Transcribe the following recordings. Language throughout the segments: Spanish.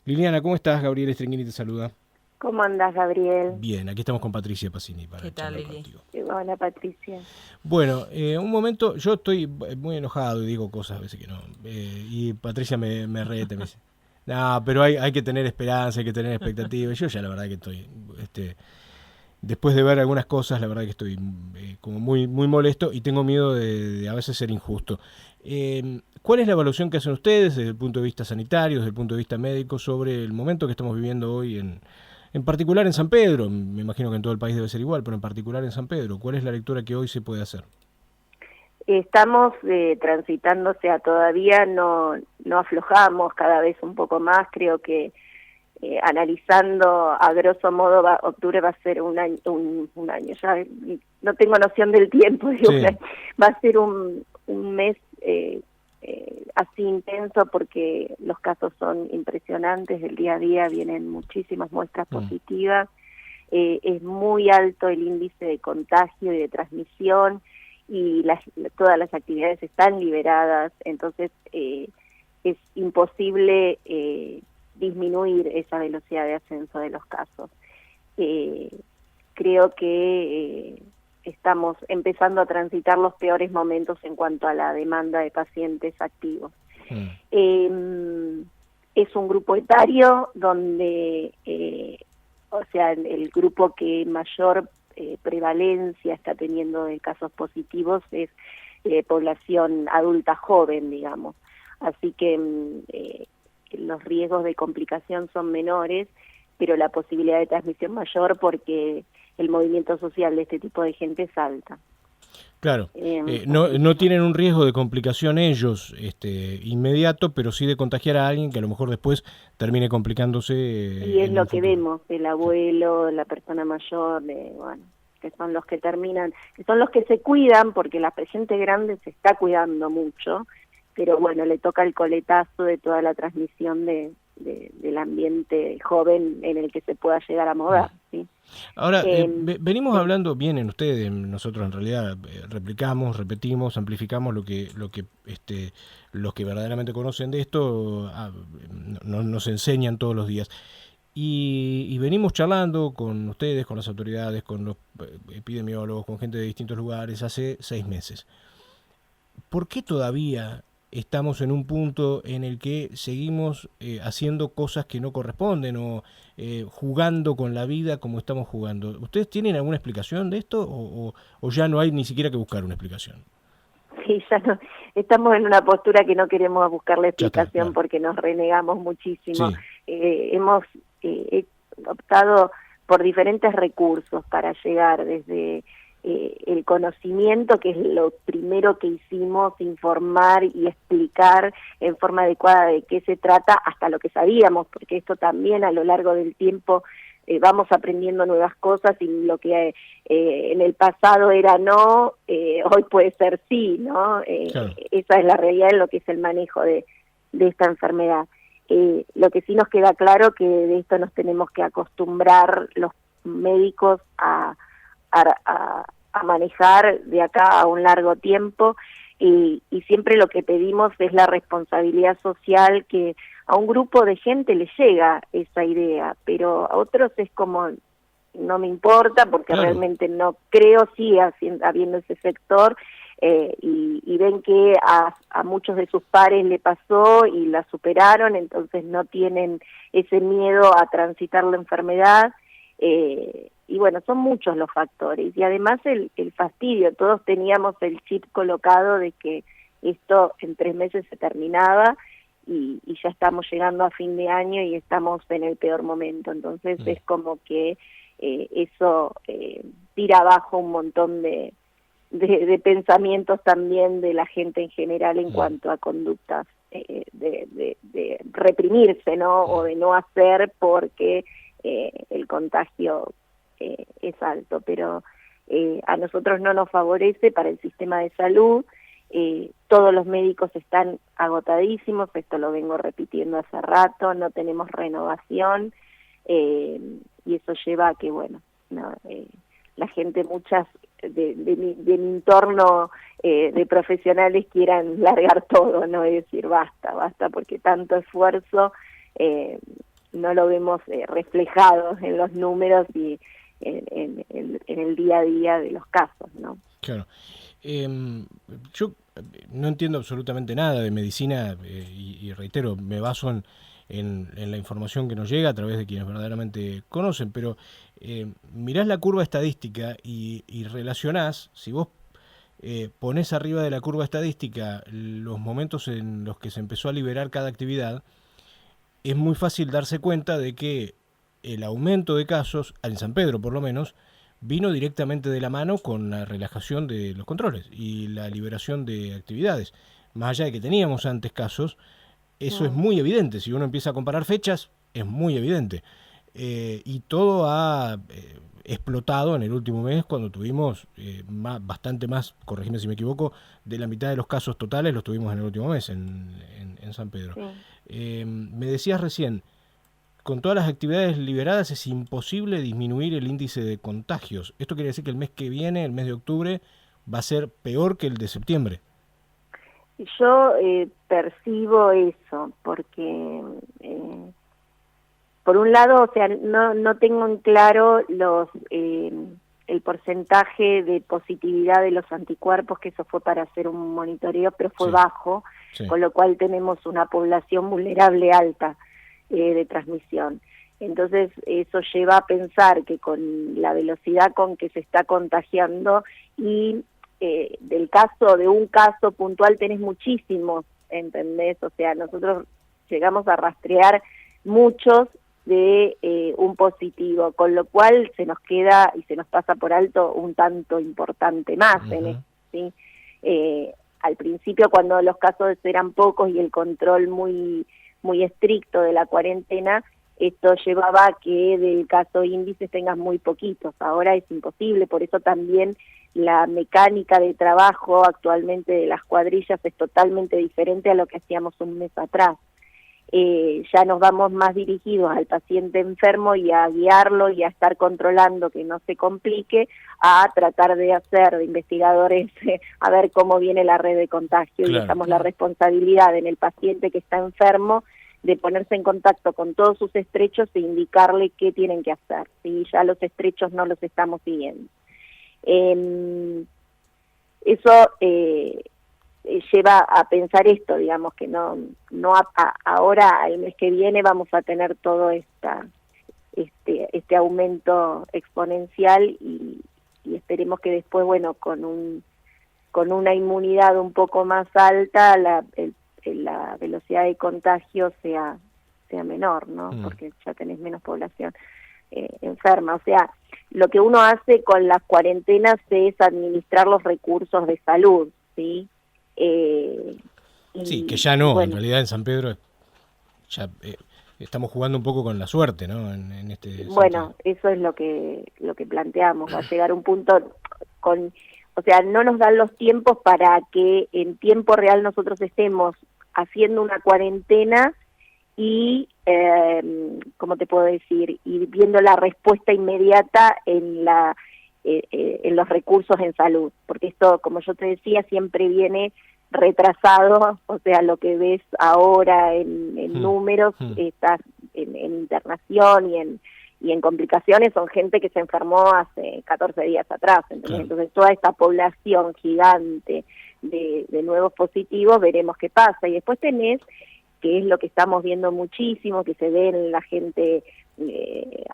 Liliana, ¿cómo estás? Gabriel Estrenguini te saluda. ¿Cómo andás, Gabriel? Bien, aquí estamos con Patricia Pacini ¿Qué para tal, charlar Lili? contigo. Hola, Patricia. Bueno, un momento, yo estoy muy enojado y digo cosas a veces que no. Y Patricia me rete, me dice, no, pero hay que tener esperanza, hay que tener expectativa. Yo ya la verdad que estoy, después de ver algunas cosas, la verdad que estoy como muy molesto y tengo miedo de a veces ser injusto. ¿Cuál es la evaluación que hacen ustedes desde el punto de vista sanitario, desde el punto de vista médico, sobre el momento que estamos viviendo hoy en particular en San Pedro? Me imagino que en todo el país debe ser igual, pero en particular en San Pedro. ¿Cuál es la lectura que hoy se puede hacer? Estamos transitando, o sea, todavía no aflojamos cada vez un poco más. Creo que analizando a grosso modo, octubre va a ser un año. Ya no tengo noción del tiempo, digo, Sí. va a ser un mes así intenso porque los casos son impresionantes. Del día a día vienen muchísimas muestras Mm. positivas. Es muy alto el índice de contagio y de transmisión y todas las actividades están liberadas, entonces es imposible disminuir esa velocidad de ascenso de los casos. Eh, Creo que estamos empezando a transitar los peores momentos en cuanto a la demanda de pacientes activos. Mm. Es un grupo etario donde o sea, el grupo que mayor prevalencia está teniendo de casos positivos es población adulta joven, digamos. Así que los riesgos de complicación son menores, pero la posibilidad de transmisión mayor porque el movimiento social de este tipo de gente es alta. Claro, Así no que, tienen un riesgo de complicación ellos inmediato, pero sí de contagiar a alguien que a lo mejor después termine complicándose y es en un lo que futuro. vemos, el abuelo, la persona mayor, bueno, que son los que terminan, que son los que se cuidan, porque la gente grande se está cuidando mucho, pero bueno, le toca el coletazo de toda la transmisión del ambiente joven en el que se pueda llegar a Mm. mover, ¿sí? Ahora, venimos Sí. hablando bien en ustedes, nosotros en realidad replicamos, repetimos, amplificamos los que verdaderamente conocen de esto nos enseñan todos los días. Y venimos charlando con ustedes, con las autoridades, con los epidemiólogos, con gente de distintos lugares hace 6 meses. ¿Por qué todavía estamos en un punto en el que seguimos haciendo cosas que no corresponden o jugando con la vida como estamos jugando? ¿Ustedes tienen alguna explicación de esto o ya no hay ni siquiera que buscar una explicación? Sí, ya no, estamos en una postura que no queremos buscar la Ya está, explicación claro. porque nos renegamos muchísimo. Sí, Hemos optado por diferentes recursos para llegar desde el conocimiento, que es lo primero que hicimos, informar y explicar en forma adecuada de qué se trata, hasta lo que sabíamos, porque esto también a lo largo del tiempo vamos aprendiendo nuevas cosas y lo que en el pasado era no, hoy puede ser sí, ¿no? claro. Esa es la realidad en lo que es el manejo de esta enfermedad. Lo que sí nos queda claro que de esto nos tenemos que acostumbrar los médicos a manejar de acá a un largo tiempo y siempre lo que pedimos es la responsabilidad social, que a un grupo de gente le llega esa idea, pero a otros es como no me importa porque Claro. realmente no creo, sí habiendo ese sector y ven que a muchos de sus pares le pasó y la superaron, entonces no tienen ese miedo a transitar la enfermedad. Y bueno, son muchos los factores. Y además el fastidio, todos teníamos el chip colocado de que esto en 3 meses se terminaba y ya estamos llegando a fin de año y estamos en el peor momento. Entonces Mm. es como que eso tira abajo un montón de pensamientos también de la gente en general en Mm. cuanto a conductas de reprimirse, ¿no? O Mm. de no hacer porque el contagio es alto, pero a nosotros no nos favorece para el sistema de salud. Todos los médicos están agotadísimos, esto lo vengo repitiendo hace rato, no tenemos renovación y eso lleva a que, bueno, no, la gente, muchas de mi entorno de profesionales quieran largar todo, ¿no? Es decir, basta, porque tanto esfuerzo no lo vemos reflejado en los números y en el día a día de los casos, ¿no? Claro. Yo no entiendo absolutamente nada de medicina y reitero, me baso en la información que nos llega a través de quienes verdaderamente conocen, pero mirás la curva estadística y relacionás, si vos ponés arriba de la curva estadística los momentos en los que se empezó a liberar cada actividad, es muy fácil darse cuenta de que el aumento de casos, en San Pedro por lo menos, vino directamente de la mano con la relajación de los controles y la liberación de actividades. Más allá de que teníamos antes casos, eso es muy evidente. Si uno empieza a comparar fechas, es muy evidente. Y todo ha explotado en el último mes cuando tuvimos bastante más, corregime si me equivoco, de la mitad de los casos totales los tuvimos en el último mes en San Pedro. Me decías recién, con todas las actividades liberadas es imposible disminuir el índice de contagios. ¿Esto quiere decir que el mes que viene, el mes de octubre, va a ser peor que el de septiembre? Yo percibo eso, porque por un lado, o sea, no tengo en claro el porcentaje de positividad de los anticuerpos, que eso fue para hacer un monitoreo, pero fue bajo, con lo cual tenemos una población vulnerable alta de transmisión. Entonces eso lleva a pensar que con la velocidad con que se está contagiando y de un caso puntual tenés muchísimos, ¿entendés? O sea, nosotros llegamos a rastrear muchos de un positivo, con lo cual se nos queda y se nos pasa por alto un tanto importante más en esto, ¿sí? Al principio, cuando los casos eran pocos y el control muy estricto de la cuarentena, esto llevaba a que del caso índices tengas muy poquitos. Ahora es imposible, por eso también la mecánica de trabajo actualmente de las cuadrillas es totalmente diferente a lo que hacíamos un mes atrás. Ya nos vamos más dirigidos al paciente enfermo y a guiarlo y a estar controlando que no se complique, a tratar de hacer de investigadores a ver cómo viene la red de contagio. Y dejamos la responsabilidad en el paciente que está enfermo de ponerse en contacto con todos sus estrechos e indicarle qué tienen que hacer. ¿Sí? Ya los estrechos no los estamos siguiendo. Eso lleva a pensar esto, digamos, que ahora, el mes que viene, vamos a tener todo este aumento exponencial y esperemos que después, bueno, con una inmunidad un poco más alta, la velocidad de contagio sea menor, ¿no? Porque ya tenés menos población enferma. O sea, lo que uno hace con las cuarentenas es administrar los recursos de salud, ¿sí? Sí, que ya no, bueno, en realidad en San Pedro ya estamos jugando un poco con la suerte, ¿no? En este bueno, eso es lo que planteamos, va a llegar un punto o sea, no nos dan los tiempos para que en tiempo real nosotros estemos haciendo una cuarentena y, ¿cómo te puedo decir? Y viendo la respuesta inmediata en los recursos en salud, porque esto, como yo te decía, siempre viene retrasado, o sea, lo que ves ahora en números, estás en internación y en complicaciones, son gente que se enfermó hace 14 días atrás, ¿entendés? Entonces toda esta población gigante de nuevos positivos, veremos qué pasa, y después tenés, que es lo que estamos viendo muchísimo, que se ve en la gente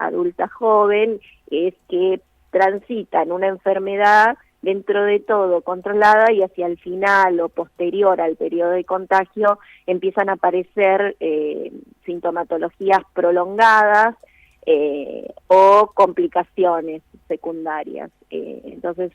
adulta joven, es que transitan una enfermedad dentro de todo controlada y hacia el final o posterior al periodo de contagio empiezan a aparecer sintomatologías prolongadas o complicaciones secundarias. Entonces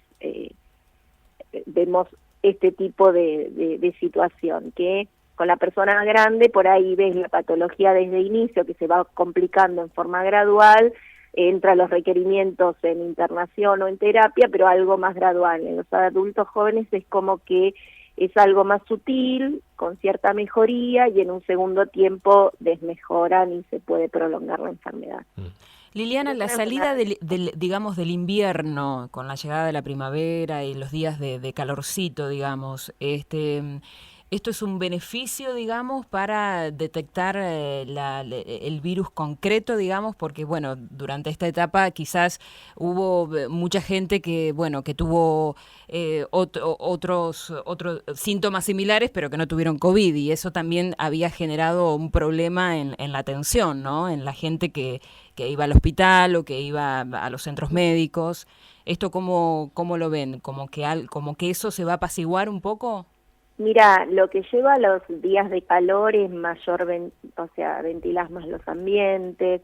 vemos este tipo de situación, que con la persona grande por ahí ves la patología desde el inicio que se va complicando en forma gradual, entra los requerimientos en internación o en terapia, pero algo más gradual. En los adultos jóvenes es como que es algo más sutil, con cierta mejoría, y en un segundo tiempo desmejoran y se puede prolongar la enfermedad. Liliana, la salida digamos, del invierno, con la llegada de la primavera y los días de calorcito, digamos, ¿Esto es un beneficio, digamos, para detectar el virus concreto, digamos? Porque, bueno, durante esta etapa quizás hubo mucha gente que, bueno, que tuvo otros síntomas similares, pero que no tuvieron COVID, y eso también había generado un problema en la atención, ¿no? En la gente que iba al hospital o que iba a los centros médicos. ¿Esto cómo lo ven? ¿Como que eso se va a apaciguar un poco? Mira, lo que lleva a los días de calor es mayor, o sea, ventilás más los ambientes,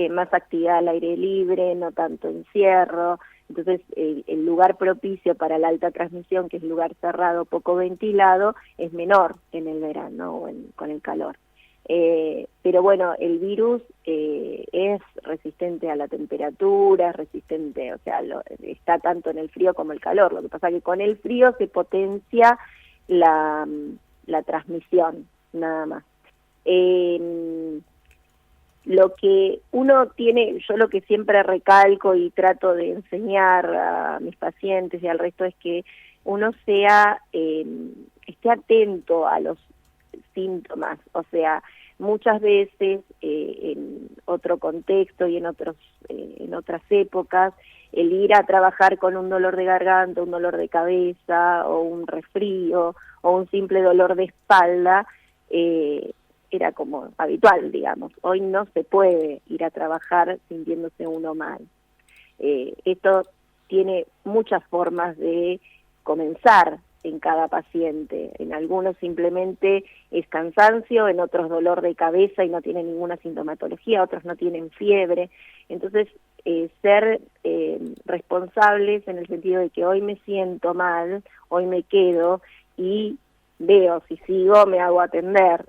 más actividad al aire libre, no tanto encierro. Entonces, el lugar propicio para la alta transmisión, que es lugar cerrado, poco ventilado, es menor en el verano o con el calor. Pero bueno, el virus es resistente a la temperatura, es resistente, o sea, está tanto en el frío como el calor. Lo que pasa es que con el frío se potencia la transmisión, nada más. Lo que uno tiene, yo lo que siempre recalco y trato de enseñar a mis pacientes y al resto es que uno esté atento a los síntomas, o sea, muchas veces en otro contexto y en otras épocas, el ir a trabajar con un dolor de garganta, un dolor de cabeza o un resfrío o un simple dolor de espalda era como habitual, digamos. Hoy no se puede ir a trabajar sintiéndose uno mal. Esto tiene muchas formas de comenzar en cada paciente. En algunos simplemente es cansancio, en otros dolor de cabeza y no tienen ninguna sintomatología, otros no tienen fiebre. Entonces, ser responsables en el sentido de que hoy me siento mal, hoy me quedo y veo si sigo, me hago atender,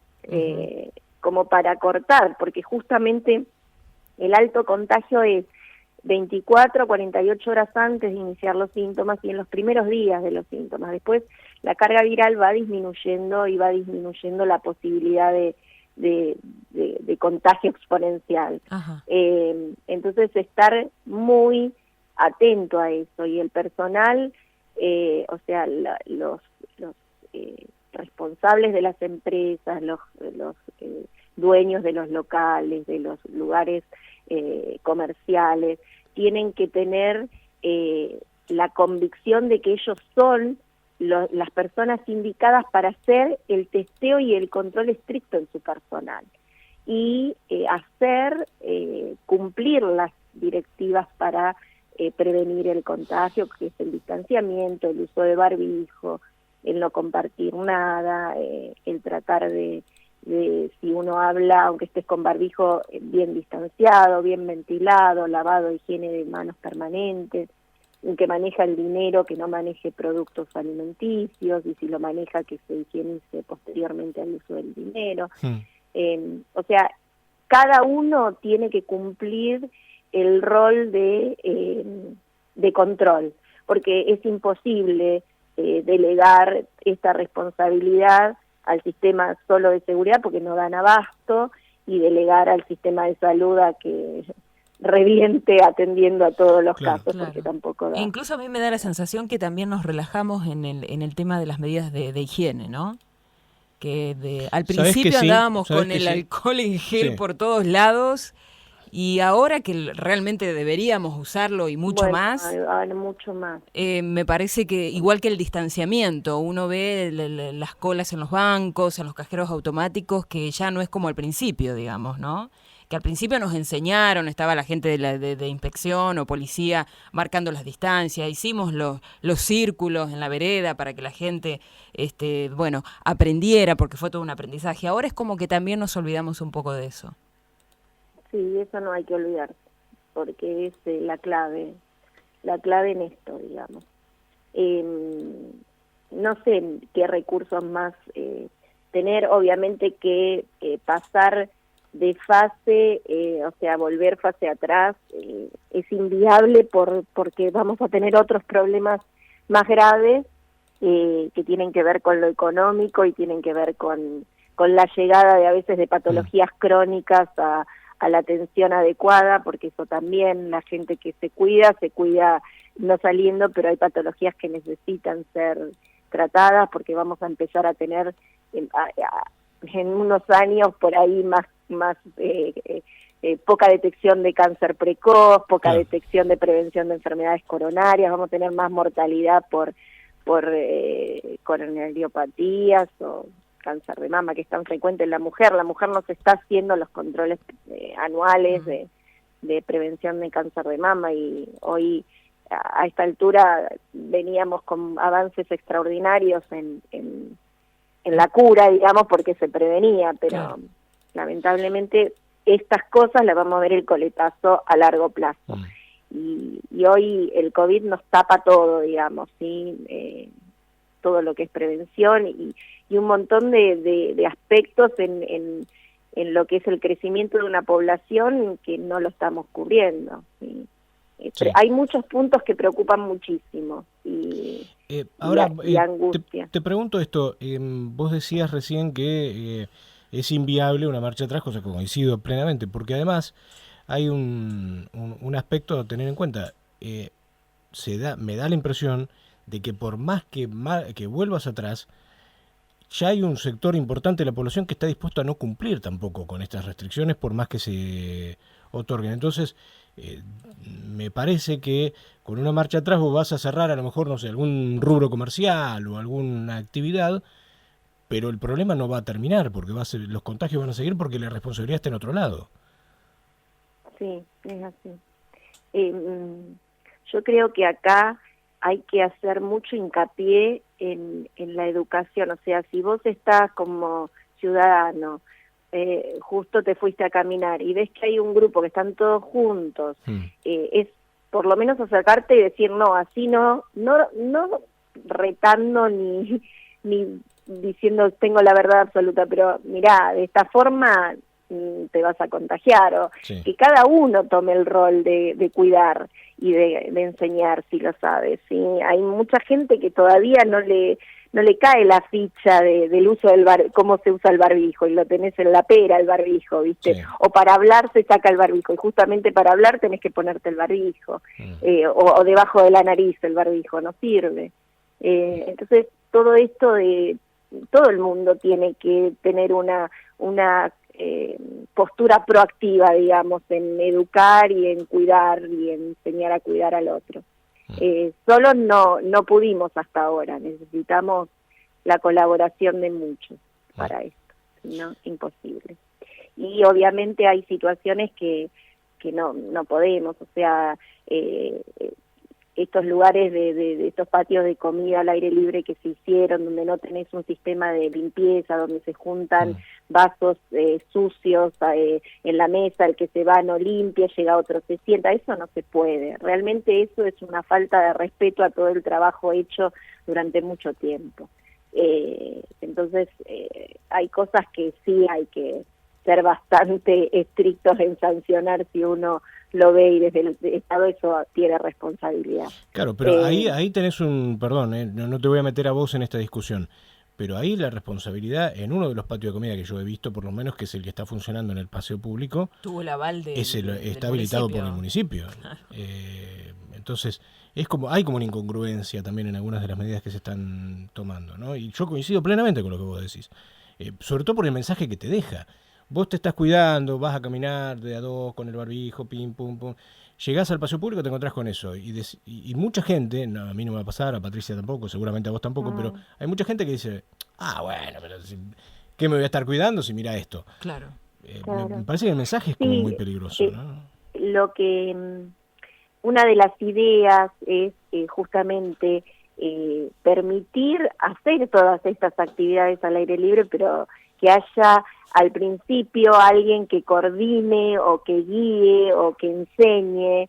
como para cortar, porque justamente el alto contagio es 24 a 48 horas antes de iniciar los síntomas y en los primeros días de los síntomas. Después la carga viral va disminuyendo y va disminuyendo la posibilidad de contagio exponencial. Entonces estar muy atento a eso y el personal, o sea, los responsables de las empresas, los dueños de los locales, de los lugares comerciales, tienen que tener la convicción de que ellos son las personas indicadas para hacer el testeo y el control estricto en su personal y cumplir las directivas para prevenir el contagio, que es el distanciamiento, el uso de barbijo, el no compartir nada, el tratar de si uno habla, aunque estés con barbijo, bien distanciado, bien ventilado, lavado, higiene de manos permanentes, que maneja el dinero, que no maneje productos alimenticios, y si lo maneja, que se higienice posteriormente al uso del dinero. O sea, cada uno tiene que cumplir el rol de control, porque es imposible delegar esta responsabilidad al sistema solo de seguridad porque no dan abasto y delegar al sistema de salud a que reviente atendiendo a todos los casos, porque tampoco da. E incluso a mí me da la sensación que también nos relajamos en el tema de las medidas de higiene, ¿no? Que al principio andábamos con el alcohol en gel por todos lados y ahora que realmente deberíamos usarlo y mucho más, mucho más. Me parece que igual que el distanciamiento, uno ve las colas en los bancos, en los cajeros automáticos, que ya no es como al principio, digamos, ¿no? Que al principio nos enseñaron, estaba la gente de inspección o policía marcando las distancias, hicimos los círculos en la vereda para que la gente, aprendiera, porque fue todo un aprendizaje. Ahora es como que también nos olvidamos un poco de eso. Sí, eso no hay que olvidarse, porque es la clave en esto, digamos. No sé qué recursos más tener, obviamente que pasar de fase, o sea, volver fase atrás, es inviable porque vamos a tener otros problemas más graves que tienen que ver con lo económico y tienen que ver con la llegada de a veces de patologías crónicas a la atención adecuada, porque eso también, la gente que se cuida no saliendo, pero hay patologías que necesitan ser tratadas porque vamos a empezar a tener en unos años por ahí más poca detección de cáncer precoz, poca detección de prevención de enfermedades coronarias, vamos a tener más mortalidad por coronariopatías o cáncer de mama, que es tan frecuente en la mujer. La mujer no se está haciendo los controles anuales de prevención de cáncer de mama, y hoy a esta altura veníamos con avances extraordinarios en la cura, digamos, porque se prevenía, pero lamentablemente estas cosas las vamos a ver el coletazo a largo plazo. Y hoy el COVID nos tapa todo, digamos, ¿sí? Todo lo que es prevención y un montón de aspectos en lo que es el crecimiento de una población que no lo estamos cubriendo, ¿sí? Hay muchos puntos que preocupan muchísimo ahora, y angustia. Te pregunto esto, vos decías recién que es inviable una marcha atrás, cosa que coincido plenamente, porque además hay un aspecto a tener en cuenta. Me da la impresión de que por más que vuelvas atrás, ya hay un sector importante de la población que está dispuesto a no cumplir tampoco con estas restricciones, por más que se otorguen. Entonces, me parece que con una marcha atrás vos vas a cerrar a lo mejor, no sé, algún rubro comercial o alguna actividad, pero el problema no va a terminar, porque los contagios van a seguir porque la responsabilidad está en otro lado. Sí, es así. Yo creo que acá hay que hacer mucho hincapié en la educación. O sea, si vos estás como ciudadano, justo te fuiste a caminar y ves que hay un grupo que están todos juntos, es por lo menos acercarte y decir no, así no retando ni diciendo tengo la verdad absoluta, pero mirá, de esta forma te vas a contagiar, o que cada uno tome el rol de cuidar y de enseñar, si lo sabe, ¿sí? Hay mucha gente que todavía no le cae la ficha del uso del cómo se usa el barbijo, y lo tenés en la pera el barbijo, ¿viste? Sí. O para hablar se saca el barbijo, y justamente para hablar tenés que ponerte el barbijo, o debajo de la nariz el barbijo, no sirve. Entonces, todo esto todo el mundo tiene que tener una postura proactiva, digamos, en educar y en cuidar y en enseñar a cuidar al otro. Solo no pudimos hasta ahora, necesitamos la colaboración de muchos para esto, ¿no? Imposible. Y obviamente hay situaciones que no podemos, o sea, estos lugares de estos patios de comida al aire libre que se hicieron, donde no tenés un sistema de limpieza, donde se juntan vasos sucios en la mesa, el que se va no limpia, llega otro se sienta, eso no se puede. Realmente eso es una falta de respeto a todo el trabajo hecho durante mucho tiempo. Entonces, hay cosas que sí hay que ser bastante estrictos en sancionar si uno lo ve, y desde el Estado eso tiene responsabilidad. Claro, pero ahí tenés perdón, no te voy a meter a vos en esta discusión, pero ahí la responsabilidad en uno de los patios de comida que yo he visto, por lo menos, que es el que está funcionando en el paseo público, tuvo el aval está habilitado por el municipio. Entonces, hay como una incongruencia también en algunas de las medidas que se están tomando, ¿no? Y yo coincido plenamente con lo que vos decís, sobre todo por el mensaje que te deja. Vos te estás cuidando, vas a caminar de a dos con el barbijo, pim, pum, pum. Llegás al paseo público, te encontrás con eso. Y mucha gente, a mí no me va a pasar, a Patricia tampoco, seguramente a vos tampoco, pero hay mucha gente que dice, bueno, pero ¿qué me voy a estar cuidando si mira esto? Claro. Claro. Me parece que el mensaje es como muy peligroso, ¿no? Una de las ideas es justamente permitir hacer todas estas actividades al aire libre, pero que haya al principio alguien que coordine o que guíe o que enseñe,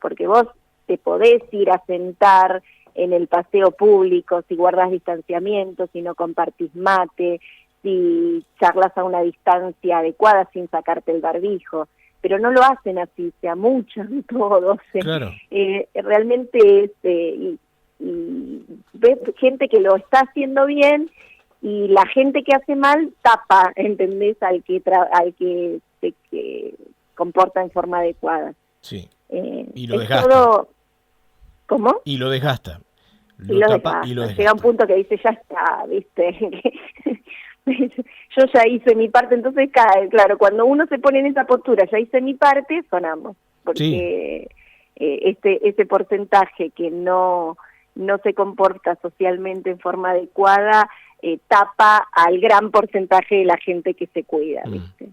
porque vos te podés ir a sentar en el paseo público si guardás distanciamiento, si no compartís mate, si charlas a una distancia adecuada sin sacarte el barbijo, pero no lo hacen así, se amuchan todos. Claro. Realmente y ves gente que lo está haciendo bien, y la gente que hace mal tapa, ¿entendés? Al que se comporta en forma adecuada. Sí. Y lo desgasta. Todo... ¿Cómo? Y lo desgasta. lo tapa y lo desgasta. Llega un punto que dice, ya está, ¿viste? Yo ya hice mi parte, entonces, claro, cuando uno se pone en esa postura, ya hice mi parte, sonamos, porque ese porcentaje que no se comporta socialmente en forma adecuada, tapa al gran porcentaje de la gente que se cuida, ¿viste?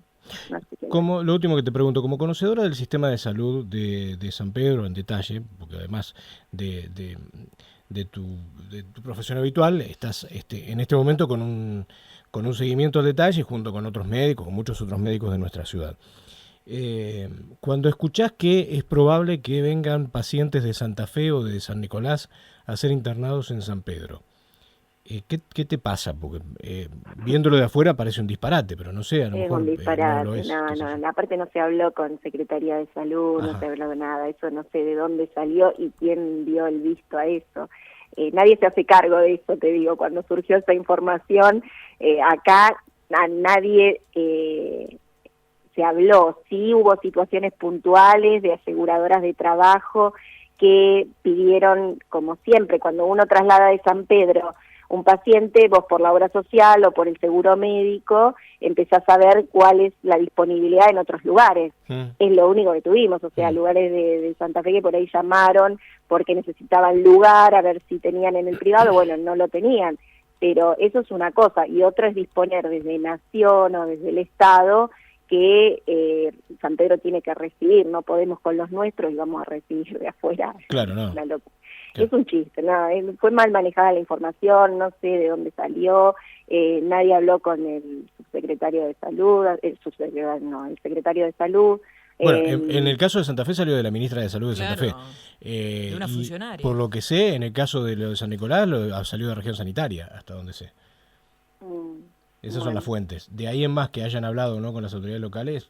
Lo último que te pregunto, como conocedora del sistema de salud de San Pedro en detalle, porque además de tu profesión habitual, estás en este momento con un seguimiento al detalle junto con otros médicos, con muchos otros médicos de nuestra ciudad. Cuando escuchás que es probable que vengan pacientes de Santa Fe o de San Nicolás a ser internados en San Pedro, ¿qué te pasa? Porque viéndolo de afuera parece un disparate, pero no sé, a lo mejor un disparate, no lo es. No, aparte no se habló con Secretaría de Salud, no se habló de nada, eso no sé de dónde salió y quién dio el visto a eso. Nadie se hace cargo de eso, te digo, cuando surgió esa información, acá a nadie se habló. Sí hubo situaciones puntuales de aseguradoras de trabajo que pidieron, como siempre, cuando uno traslada de San Pedro un paciente, vos por la obra social o por el seguro médico, empezás a ver cuál es la disponibilidad en otros lugares. Es lo único que tuvimos, o sea, lugares de Santa Fe que por ahí llamaron porque necesitaban lugar, a ver si tenían en el privado, bueno, no lo tenían. Pero eso es una cosa, y otra es disponer desde Nación o desde el Estado que San Pedro tiene que recibir, no podemos con los nuestros y vamos a recibir de afuera. Claro, no. Es un chiste, no, fue mal manejada la información, no sé de dónde salió, nadie habló con el subsecretario de Salud, el secretario de Salud. Bueno, en el caso de Santa Fe salió de la ministra de Salud de Santa Fe. De una funcionaria. Por lo que sé, en el caso de lo de San Nicolás, salió de región sanitaria, hasta donde sé. Esas son las fuentes. De ahí en más que hayan hablado no con las autoridades locales,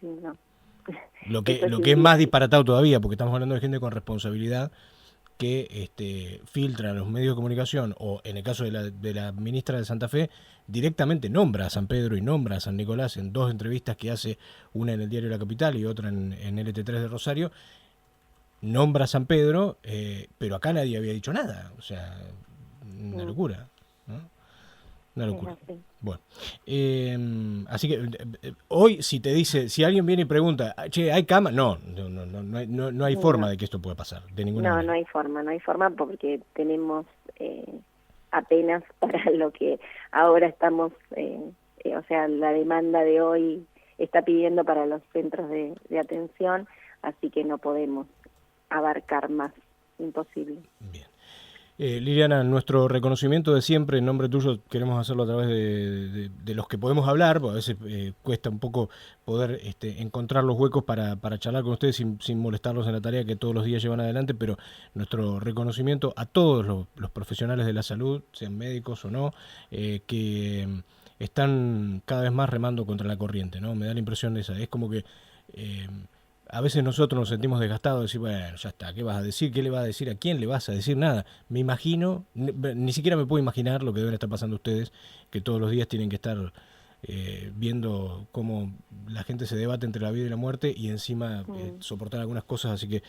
sí, no. Lo que es más disparatado todavía, porque estamos hablando de gente con responsabilidad que filtra a los medios de comunicación, o en el caso de la ministra de Santa Fe, directamente nombra a San Pedro y nombra a San Nicolás en dos entrevistas que hace, una en el diario La Capital y otra en LT3 de Rosario. Nombra a San Pedro, pero acá nadie había dicho nada. O sea, una locura, ¿no? Una locura. Bueno, así que hoy si alguien viene y pregunta, che, ¿hay cama? No hay forma de que esto pueda pasar, de ninguna manera. No hay forma porque tenemos apenas para lo que ahora estamos, o sea, la demanda de hoy está pidiendo para los centros de atención, así que no podemos abarcar más, imposible. Bien. Liliana, nuestro reconocimiento de siempre, en nombre tuyo, queremos hacerlo a través de los que podemos hablar, porque a veces cuesta un poco poder encontrar los huecos para charlar con ustedes sin molestarlos en la tarea que todos los días llevan adelante, pero nuestro reconocimiento a todos los profesionales de la salud, sean médicos o no, que están cada vez más remando contra la corriente, ¿no? Me da la impresión de esa, es como que a veces nosotros nos sentimos desgastados, decir, bueno, ya está, ¿qué vas a decir? ¿Qué le vas a decir? ¿A quién le vas a decir? Nada. Me imagino, ni siquiera me puedo imaginar lo que deben estar pasando ustedes, que todos los días tienen que estar viendo cómo la gente se debate entre la vida y la muerte y encima soportar algunas cosas. Así que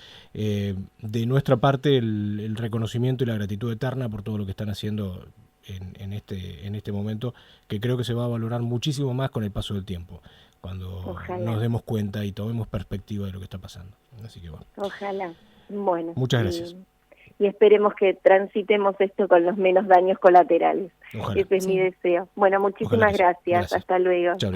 de nuestra parte el reconocimiento y la gratitud eterna por todo lo que están haciendo en este momento, que creo que se va a valorar muchísimo más con el paso del tiempo, cuando Ojalá. nos demos cuenta y tomemos perspectiva de lo que está pasando. Así que bueno. Ojalá. Bueno. Muchas gracias. Y esperemos que transitemos esto con los menos daños colaterales. Ojalá. Ese es mi deseo. Bueno, muchísimas gracias. Hasta luego. Chao.